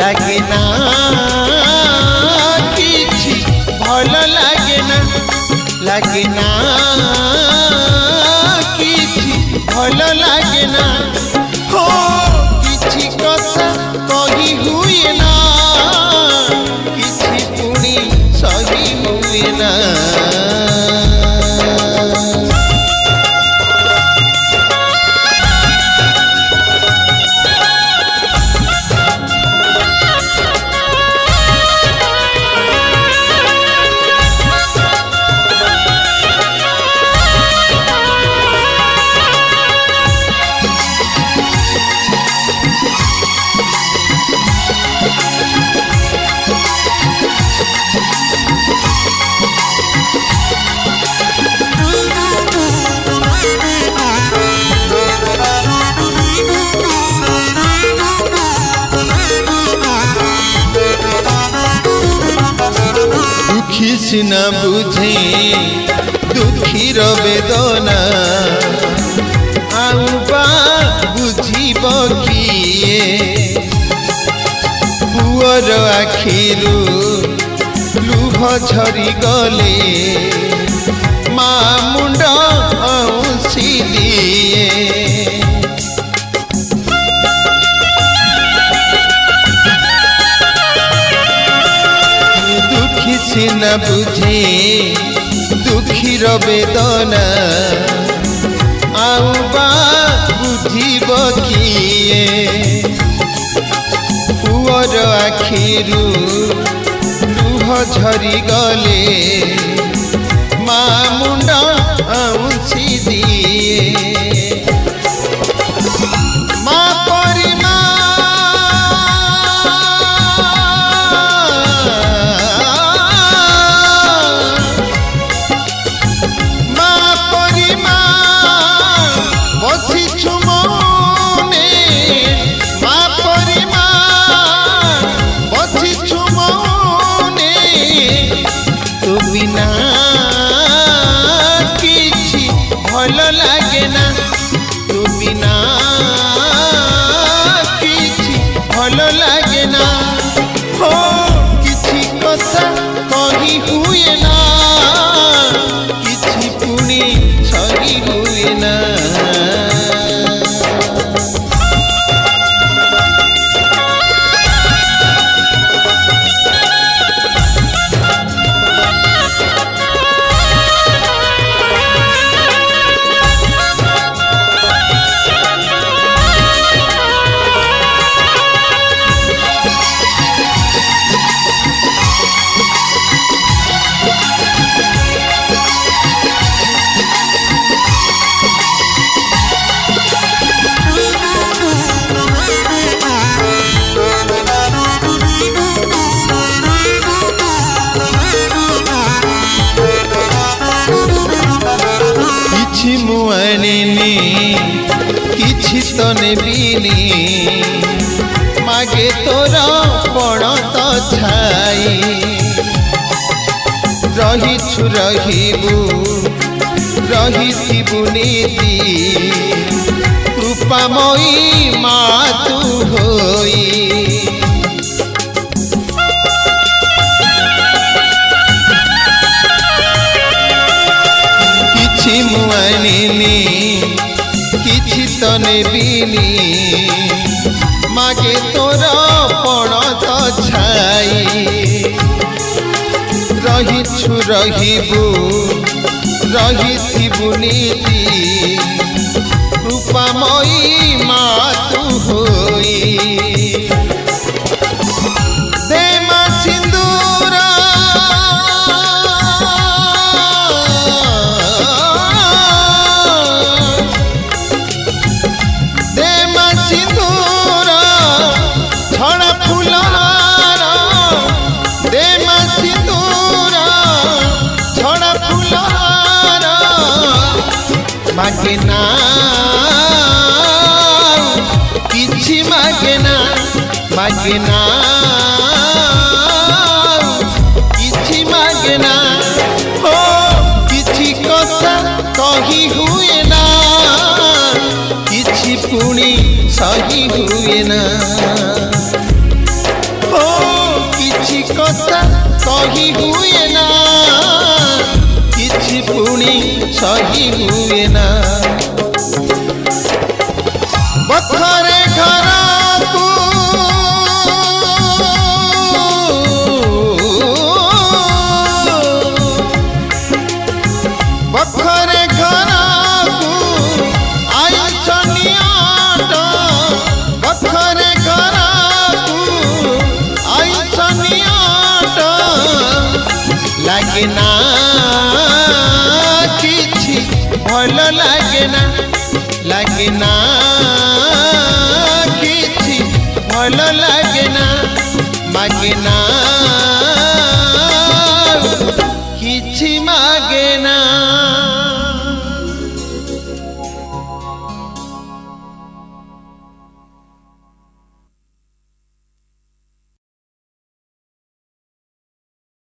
लागे ना किछि भल लागे ना लागे ना किछि भल लागे ना हो किछि कथा कही हुए ना किछि पुणी सही हुए ना सिना बुझे दुखीर वेदना आउबा बुझीब किए पुअर आखिरु लुभ झरी गले मा मुंड आउसी दिए सिना बुझे दुखीर वेदना आउबा बुझीब किए पुअर आखिरु लुह झरी गले मा मुंड आउसी दिए मा परिमा भल लागे ना तू बिना किछि भल लागे ना हो किछि कथा कही हुए ना किछि पुणी सही हुए ना मुआनी किछि तो नेबिनी मागे तोर पण तो छाई रहिछु रहिबु रहिथिबु नीति कृपामयी मा तू होई मुआनी किछि तो नेबिनी मागे तोर पण तो छाई रहिछु रहिबु रहिथिबु नीति कृपामयी मा तू होई दे मा सिंदूर मागे ना किछि मागे ना किछि मागे ना हो किछि कथा कही हुए ना किछि पुणी सही हुए ना सही हुए ना बखरे घर को बखरे घर को आई सनियाट बखरे घर को आई सनियाट लागे ना किछि भल लागे ना लागे ना किछि भल लागे ना मागे ना